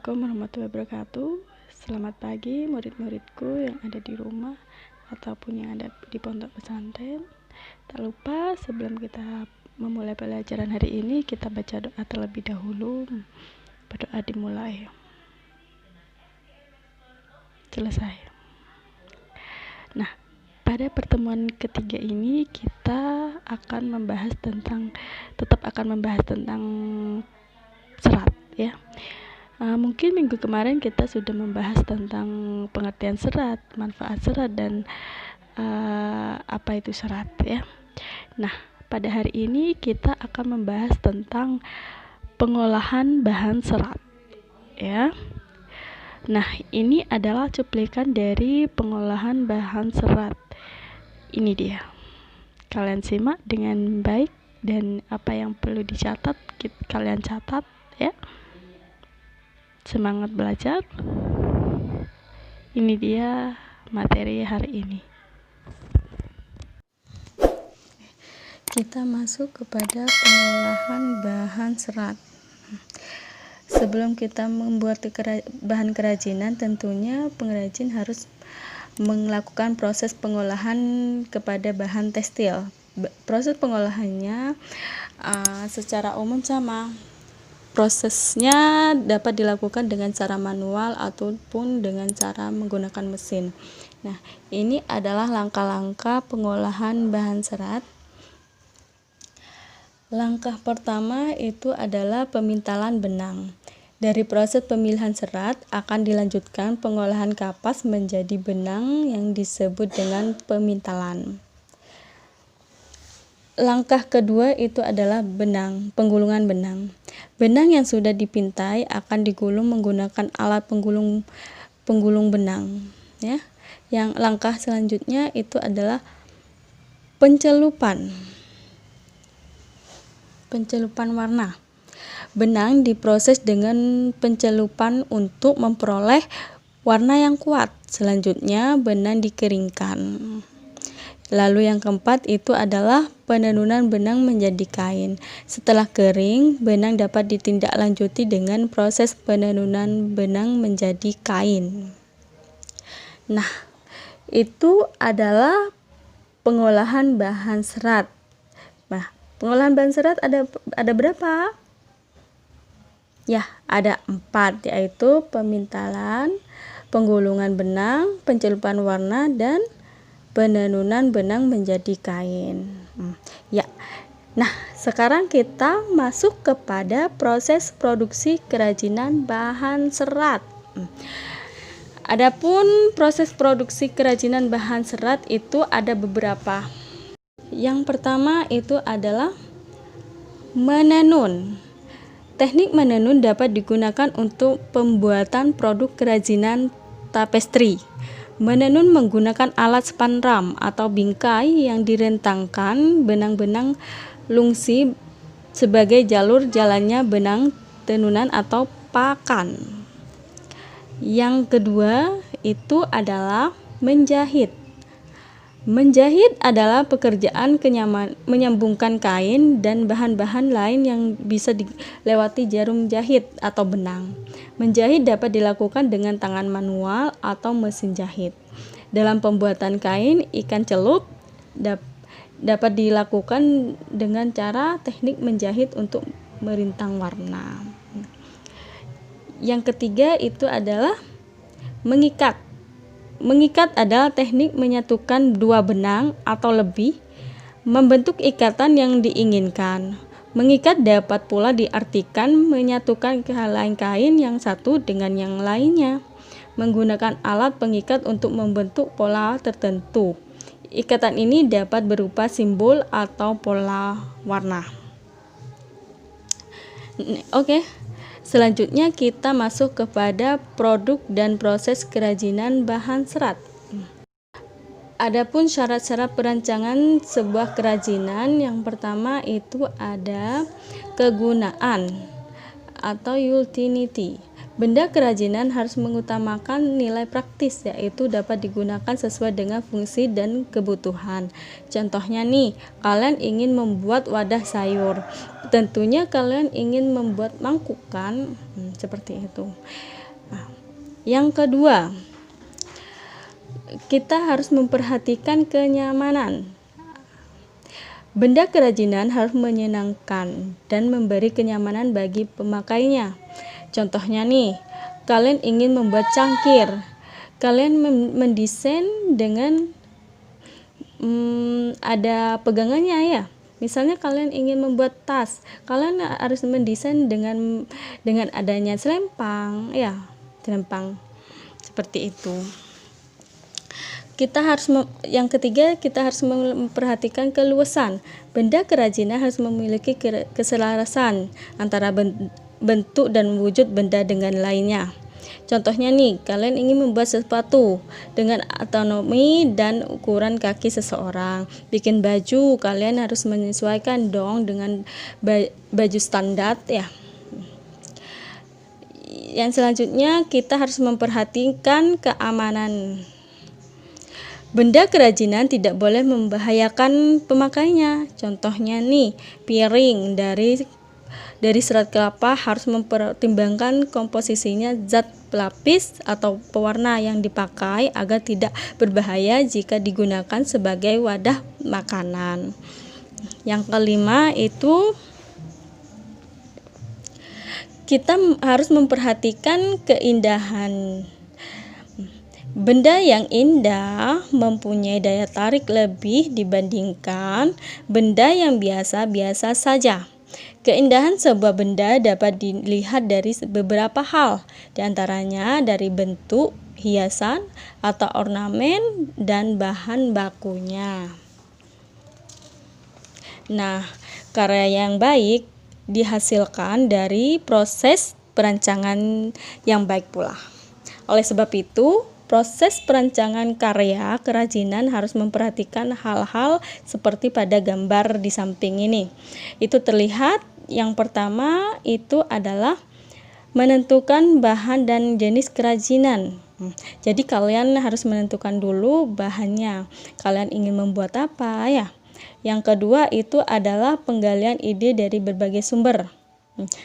Assalamualaikum warahmatullahi wabarakatuh. Selamat pagi murid-muridku yang ada di rumah ataupun yang ada di pondok pesantren. Tak lupa sebelum kita memulai pelajaran hari ini, kita baca doa terlebih dahulu. Berdoa dimulai. Selesai. Nah, pada pertemuan ketiga ini kita akan tetap akan membahas tentang serat ya. Mungkin minggu kemarin kita sudah membahas tentang pengertian serat, manfaat serat, dan apa itu serat ya. Nah, pada hari ini kita akan membahas tentang pengolahan bahan serat ya. Nah, ini adalah cuplikan dari pengolahan bahan serat. Ini dia. Kalian simak dengan baik dan apa yang perlu dicatat kalian catat ya. Semangat belajar. Ini dia materi hari ini. Kita masuk kepada pengolahan bahan serat. Sebelum kita membuat bahan kerajinan, tentunya pengrajin harus melakukan proses pengolahan kepada bahan tekstil. Proses pengolahannya secara umum sama. Prosesnya dapat dilakukan dengan cara manual ataupun dengan cara menggunakan mesin. Nah, ini adalah langkah-langkah pengolahan bahan serat. Langkah pertama itu adalah pemintalan benang. Dari proses pemilihan serat akan dilanjutkan pengolahan kapas menjadi benang yang disebut dengan pemintalan. Langkah kedua itu adalah penggulungan benang. Benang yang sudah dipintai akan digulung menggunakan alat penggulung benang ya. Yang langkah selanjutnya itu adalah pencelupan warna. Benang diproses dengan pencelupan untuk memperoleh warna yang kuat. Selanjutnya benang dikeringkan. Lalu yang keempat itu adalah penenunan benang menjadi kain. Setelah kering, benang dapat ditindaklanjuti dengan proses penenunan benang menjadi kain. Nah, itu adalah pengolahan bahan serat. Nah, pengolahan bahan serat ada berapa? Ya, ada 4, yaitu pemintalan, penggulungan benang, pencelupan warna, dan penenunan benang menjadi kain. Ya. Nah, sekarang kita masuk kepada proses produksi kerajinan bahan serat. Adapun proses produksi kerajinan bahan serat itu ada beberapa. Yang pertama itu adalah menenun. Teknik menenun dapat digunakan untuk pembuatan produk kerajinan tapestri. Menenun menggunakan alat spanram atau bingkai yang direntangkan benang-benang lungsi sebagai jalur jalannya benang tenunan atau pakan. Yang kedua itu adalah menjahit. Menjahit adalah pekerjaan menyambungkan kain dan bahan-bahan lain yang bisa dilewati jarum jahit atau benang. Menjahit dapat dilakukan dengan tangan manual atau mesin jahit. Dalam pembuatan kain ikan celup dapat dilakukan dengan cara teknik menjahit untuk merintang warna. Yang ketiga itu adalah mengikat. Mengikat adalah teknik menyatukan dua benang atau lebih membentuk ikatan yang diinginkan. Mengikat dapat pula diartikan menyatukan helai kain yang satu dengan yang lainnya menggunakan alat pengikat untuk membentuk pola tertentu. Ikatan ini dapat berupa simbol atau pola warna. Oke. Selanjutnya kita masuk kepada produk dan proses kerajinan bahan serat. Adapun syarat-syarat perancangan sebuah kerajinan, yang pertama itu ada kegunaan atau utility. Benda kerajinan harus mengutamakan nilai praktis, yaitu dapat digunakan sesuai dengan fungsi dan kebutuhan. Contohnya nih, kalian ingin membuat wadah sayur. Tentunya kalian ingin membuat mangkuk kan? Seperti itu. Yang kedua, kita harus memperhatikan kenyamanan. Benda kerajinan harus menyenangkan dan memberi kenyamanan bagi pemakainya. Contohnya nih, kalian ingin membuat cangkir. Kalian mendesain dengan ada pegangannya ya. Misalnya kalian ingin membuat tas, kalian harus mendesain dengan adanya selempang ya, selempang seperti itu. Yang ketiga, kita harus memperhatikan keluasan. Benda kerajinan harus memiliki keselarasan antara bentuk dan wujud benda dengan lainnya. Contohnya nih, kalian ingin membuat sepatu dengan anatomi dan ukuran kaki seseorang. Bikin baju, kalian harus menyesuaikan dong dengan baju standar ya. Yang selanjutnya, kita harus memperhatikan keamanan. Benda kerajinan tidak boleh membahayakan pemakainya. Contohnya nih, piring dari serat kelapa harus mempertimbangkan komposisinya, zat pelapis atau pewarna yang dipakai agar tidak berbahaya jika digunakan sebagai wadah makanan. Yang kelima itu kita harus memperhatikan keindahan. Benda yang indah mempunyai daya tarik lebih dibandingkan benda yang biasa-biasa saja. Keindahan sebuah benda dapat dilihat dari beberapa hal, diantaranya dari bentuk, hiasan, atau ornamen, dan bahan bakunya. Nah, karya yang baik dihasilkan dari proses perancangan yang baik pula. Oleh sebab itu, proses perancangan karya kerajinan harus memperhatikan hal-hal seperti pada gambar di samping ini. Itu terlihat, yang pertama itu adalah menentukan bahan dan jenis kerajinan. Jadi kalian harus menentukan dulu bahannya. Kalian ingin membuat apa ya? Yang kedua itu adalah penggalian ide dari berbagai sumber.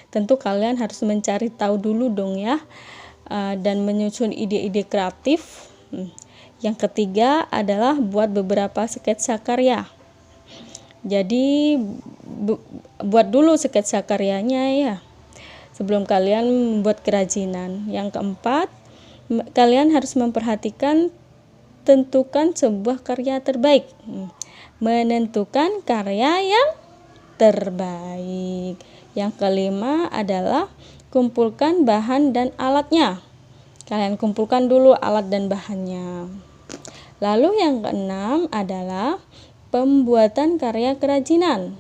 Tentu kalian harus mencari tahu dulu dong ya. Dan menyusun ide-ide kreatif. Yang ketiga adalah buat beberapa sketsa karya. Jadi buat dulu sketsa karyanya ya, sebelum kalian membuat kerajinan. Yang keempat, kalian harus memperhatikan tentukan sebuah karya terbaik. Menentukan karya yang terbaik. Yang kelima adalah kumpulkan bahan dan alatnya. Kalian kumpulkan dulu alat dan bahannya. Lalu yang keenam adalah pembuatan karya kerajinan.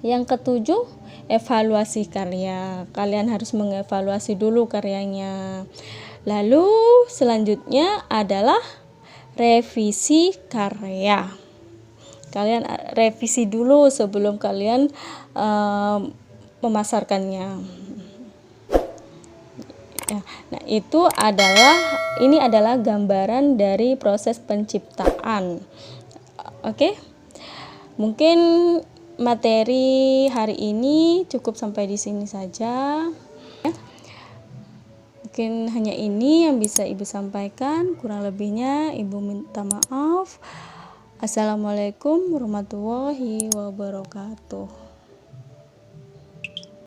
Yang ketujuh, evaluasi karya. Kalian harus mengevaluasi dulu karyanya. Lalu selanjutnya adalah revisi karya. Kalian revisi dulu sebelum kalian memasarkannya. Nah, ini adalah gambaran dari proses penciptaan. Oke. Mungkin materi hari ini cukup sampai di sini saja. Mungkin hanya ini yang bisa Ibu sampaikan, kurang lebihnya Ibu minta maaf. Assalamualaikum warahmatullahi wabarakatuh.